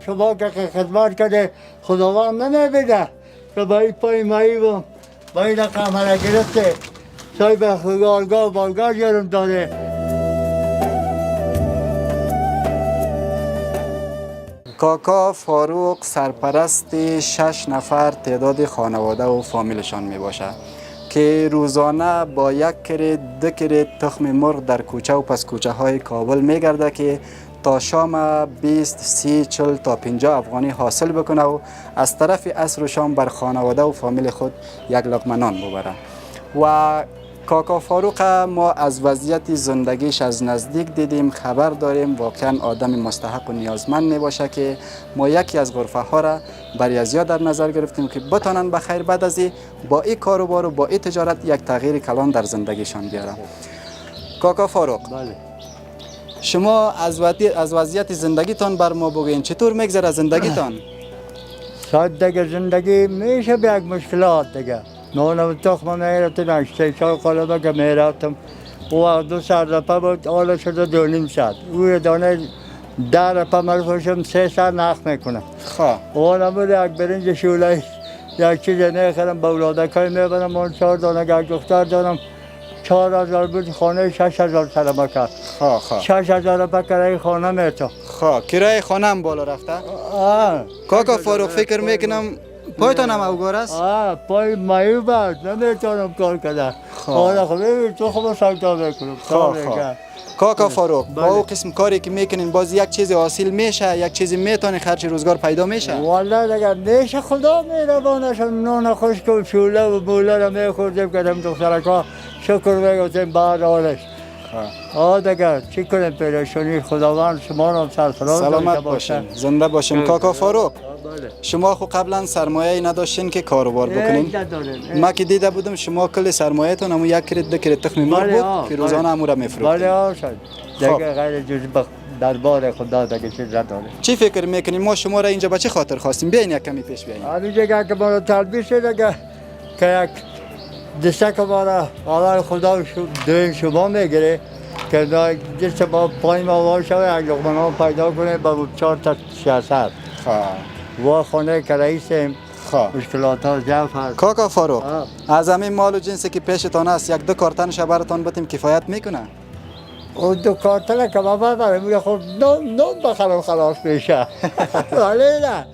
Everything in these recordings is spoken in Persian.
شما که خدمت کرده خداوند نمیبینه که با این پای مایی و با این رقم را گرفته صاحب خیالگاه و بالگاه جرم داده. کاکا فاروق سرپرست 6 نفر تعداد خانواده و فامیلشان می باشه که روزانه با 1 کرید 2 کرید تخم مرغ در کوچه و پس کوچه های کابل می گرده که تا شام 20 30 40 تا 50 افغانی حاصل بکنه و از طرف عصر و شام بر خانواده و فامیل خود 1 لقمه نان ببره. و کاکا فاروق ما از وضعیت زندگیش از نزدیک دیدیم، خبر داریم. واقعا آدم مستحق و نیازمند می باشه که ما یکی از غرفه ها را برای از یاد در نظر گرفتیم که بتانن بخیر بعد از با این کاروبار و با این تجارت یک تغییر کلان در زندگیشان بیارن. کاکا فاروق، بله. شما از وضعیت زندگیتان بر ما بگوین، چطور میگذره زندگیتان؟ شاید دیگه زندگی میشه به یک مشکلات دیگه. نانم تخم میرفتم 8 سال قلبه که میرفتم و 2 رپه بود حالا شده 2.5 ساعت. او دانه 10 رپه ملفوشم 3 ساعت نخ میکنم. خواه حالا بود یک برنج شوله یک چیز نخرم با اولادکای میبرم. من 4 دانه یک دختر دارم. 4000 بود خانه 6000 سرمه کرد. خواه 6000 رپه کرای خانه میتا. خواه کرای خانه هم بالا رفته؟ کاکا فاروق فکر میکنم پایتان هم اوگار است؟ پای مایو بعد نمیتونم کار کنم. حالا خب تو خب سایتا میکنم. کاکا فاروق با او قسم کاری که میکنین باز یک چیز حاصل میشه، یک چیزی میتونه خرج روزگار پیدا میشه؟ والله دیگه میشه خدا مهربانشون. نان خشک و شوله و موله را میخوردیم کردم دخترکا شکر میگفتیم بعد حالش. دیگه چی کنیم پیرشونی خداوند شما را سرفراز سلامت باشین، زنده باشین. کاکا فاروق شما خو قبلا سرمایه نداشتین که کاروبار بکنین؟ ما که دیده بودم شما کل سرمایه‌تون همون 1 کرید 2 کرید تخم مرغ بود که روزانه همون را میفروختین. بله آشد دیگه غیر جز دربار خدا دیگه چیز نداره. چی فکر میکنین ما شما را اینجا به چه خاطر خواستیم؟ بیاین یک کمی پیش بیاین. همین جگه که ما را تلبیس دیگه که یک دسته که ما را حالا خدا دویم شما میگیره که دست ما پای ما واشه یک لقمه نان پیدا کنه با 4 تا 600 و خانه که رئیسیم مشکلات ها ضعف هست. کاکا فاروق از همین مال و جنسی که پیشتان است 1 2 کارتنش براتان بتیم کفایت میکنه؟ اون 2 کارتن که ما ببرم میگه خب نام بخرم خلاص میشه. ولی نه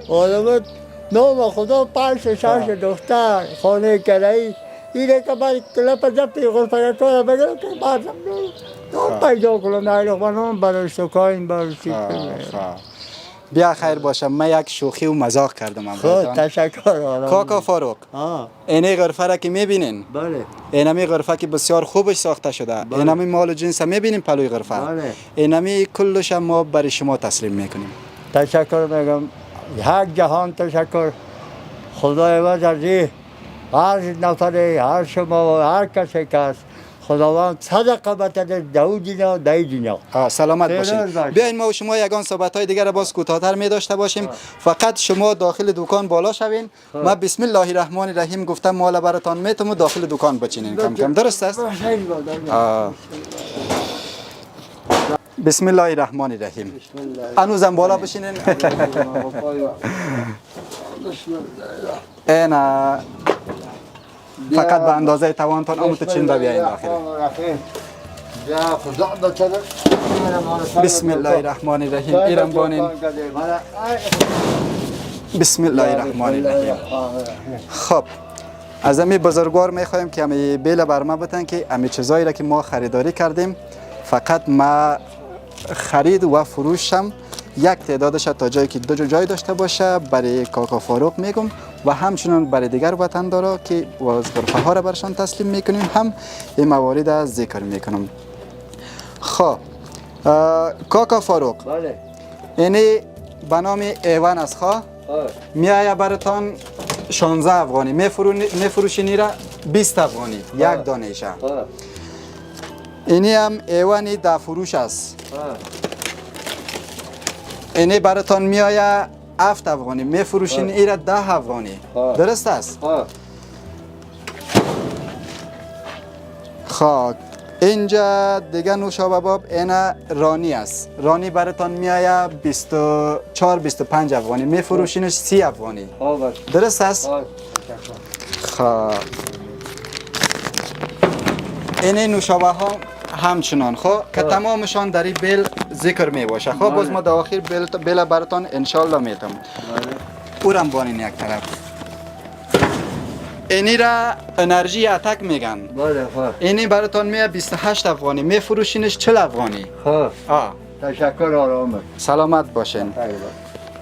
آدم نام خدا 5 6 دختر خانه که رئیس اینه که باید کلپ زبطی غرفه تو بگرم که بازم نام پیدا کنم نه لقمه نام برای سکاین برای چیز بیا خیر باشه. من یک شوخی و مزاق کردم. خود تشکر. کاکا فاروق اینه غرفه را که میبینین، بله اینمی غرفه که بسیار خوبش ساخته شده، اینمی مال و جنس میبینین پلوی غرفه، بله اینمی کلش ما برای شما تسلیم میکنیم. تشکر میگم. یک جهان تشکر. خدای وزردی هر نفری هر شما و هر کسی که هست خداوند صدقه بتده دو دنیا دای دنیا. سلامت باشین. بیاین ما و شما یگان صحبت های دیگر باز کوتاه‌تر می داشته باشیم. فقط شما داخل دکان بالا شوین. ما بسم الله الرحمن الرحیم گفتم مال براتان میتم داخل دکان بچینین کم کم. درست است؟ بسم الله الرحمن الرحیم. هنوزم بالا بشینین. اینا فقط به اندازه توانتان اموت چنده بیاین داخل. بسم الله الرحمن الرحیم. ایران بانین. بسم الله الرحمن الرحیم. خب از امی بزرگوار میخوایم که امی بیل برما بتن که امی چیزایی را که ما خریداری کردیم فقط ما خرید و فروشم یک تعدادش تا جایی که 2 جای داشته باشه برای کاکا فاروق میگم و همچنان برای دیگر وطندارا که از غرفه ها را برشان تسلیم میکنیم هم این موارد ذکر میکنم. خب کاکا فاروق بله اینی به نام ایوان است. خواه میایه براتان 16 افغانی میفروشینی را 20 افغانی یک دانیشه. اینی هم ایوانی ده فروش است. اینی براتان میایه 7 افغانی میفروشین ایره 10 افغانی. درست است؟ خب اینجا دیگه نوشابه باب اینا رانی است. رانی براتان میایه 24 25 افغانی، میفروشینش 30 افغانی. درست است؟ خب این نوشابه ها همچنان خب که تمامشان در این بیل ذکر می باشه. خب باز ما در آخر بیل براتان انشالله میتم. اورم بانین یک طرف. اینی را انرژی اتک میگن. اینی براتان میه 28 افغانی، میفروشینش 40 افغانی. خب تشکر آرامه. سلامت باشین.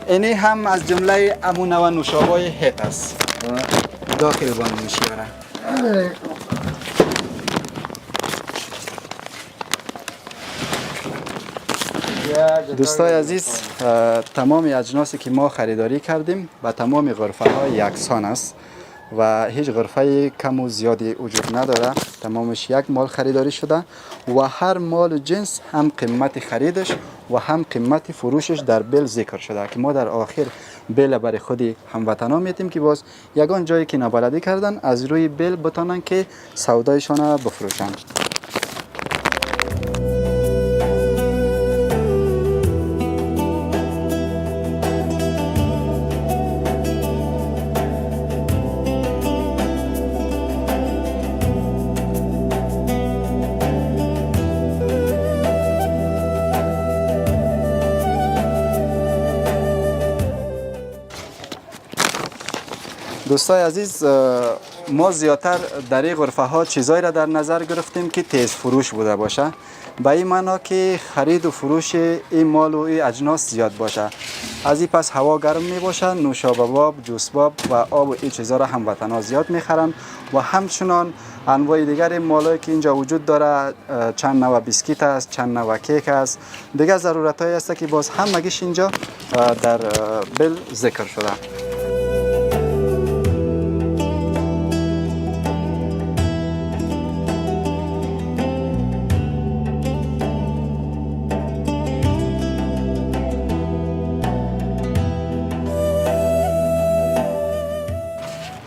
اینی هم از جمله امون و نوشابه هیت است. داخل بان میشیاره. دوستای عزیز، تمام اجناسی که ما خریداری کردیم و تمام غرفه ها یکسان است و هیچ غرفه کم و زیادی وجود نداره. تمامش یک مال خریداری شده و هر مال جنس هم قیمت خریدش و هم قیمت فروشش در بیل ذکر شده که ما در آخر بیل برای خودی هموطنان میتیم که باز یگان جایی که نابلدی کردن از روی بیل بتانن که سودایشان بفروشن. دوستای عزیز، ما زیادتر در این غرفه ها چیزایی را در نظر گرفتیم که تیز فروش بوده باشه، به این معنا که خرید و فروش این مال و این اجناس زیاد باشه. از این پس هوا گرم می باشه، نوشابه باب، جوس باب و آب و این چیزا را هموطنان زیاد میخرن و همچنان انواع دیگر مالایی که اینجا وجود داره، چند نوع بیسکیت است، چند نوع کیک است، دیگر ضرورتایی است که باز همگیش اینجا در بیل ذکر شده.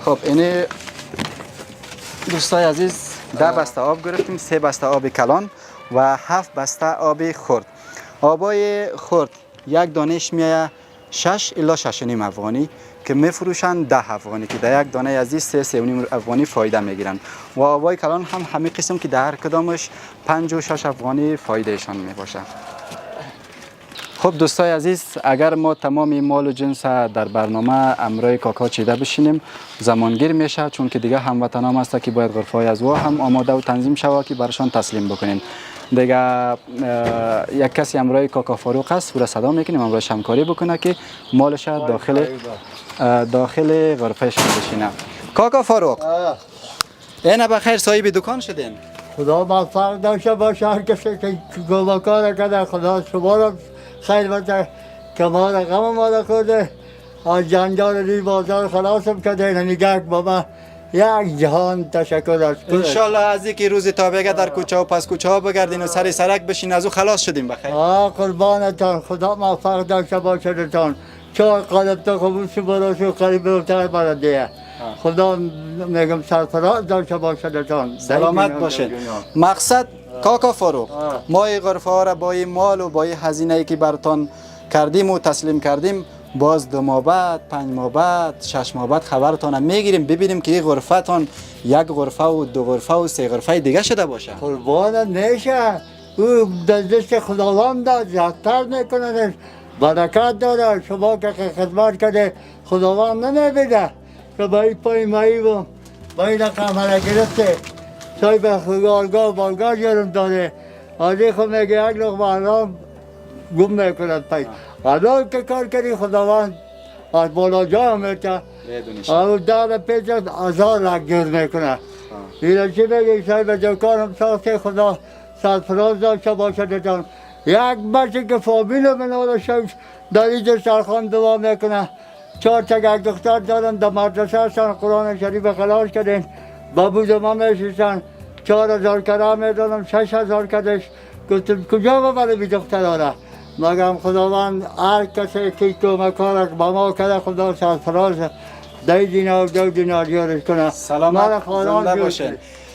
خب اینه دوستای عزیز 10 بسته آب گرفتیم، 3 بسته آب کلان و 7 بسته آب خرد. آبای خرد یک دانش میایه 6 الی 6.5 افغانی که میفروشن 10 افغانی که در یک دانه از این 3.5 افغانی فایده میگیرن و آبای کلان هم همین قسم که در هر کدامش 5 و 6 افغانی فایدهشان میباشه. خب دوستای عزیز، اگر ما تمام مال و جنس در برنامه امرای کاکا چیده بشینیم زمانگیر میشه، چون که دیگه هموطنان هست که باید غرفه‌های از وا هم آماده و تنظیم شود که برشان تسلیم بکنیم. دیگه یک کسی امرای کاکا فاروق است، او را صدا میکنیم امرایش همکاری بکنه که مالش داخل غرفهش بشینه. کاکا فاروق، اینه بخیر صاحب دکان شدین. خدا موفق داشته باشه. هر کسی که کار کرده خدا شما را خیر بده که ما را غم ما را کرده، از جنجال روی بازار خلاصم کرده. نگاه بابا یک جهان تشکر است. انشالله از اینکه روزی تا بگه در کوچه و پس کوچه ها بگردین و سر سرک بشین از او خلاص شدیم بخیر. قربانتان، خدا موفق داشته باشدتان. چهار قلب تا خبوش براشو قریب بلتر برده. خدا میگم سرفراز داشته باشدتان. سلامت باشین. مقصد کاکا فاروق، ما این غرفه ها را با این مال و با این هزینه ای که برتان کردیم و تسلیم کردیم باز 2 ماه بعد، 5 ماه بعد، 6 ماه بعد خبرتان میگیریم ببینیم که این غرفه تان یک غرفه و 2 غرفه و 3 غرفه دیگه شده باشه. قربانت نشه، او دست خداوند داد، زیادتر میکنه، برکت داره. شما که خدمت کرده خداوند نمیبینه که با این پای مایی و با این رقم را گرفته صاحب خیالگاه و بالگاه جرم داره. آدی خود میگه یک لقمه حرام گم میکند پای. حالا که کار کردی خداوند از بالا جا میته، او دار پیچ 1000 لک جور میکنه. اینا چی بگی صاحب دکانم ساخته، خدا سرفراز داشته باشدتان. یک بچه که فامیل من آرشم در اینجا سرخان دوا میکنه. 4 تا یک دختر دارم در مدرسه هستن، قرآن شریف خلاص کردین، بابو زمان میشستن. 4000 کرا میدادم، 6000 کدش. گفتم کجا ببره بی دختر را؟ مگم خداوند هر کسی که کمک کارک با ما کرده خدا سرفراز 10 دینار و 2 دینار یارش کنه. سلامت زنده باشین.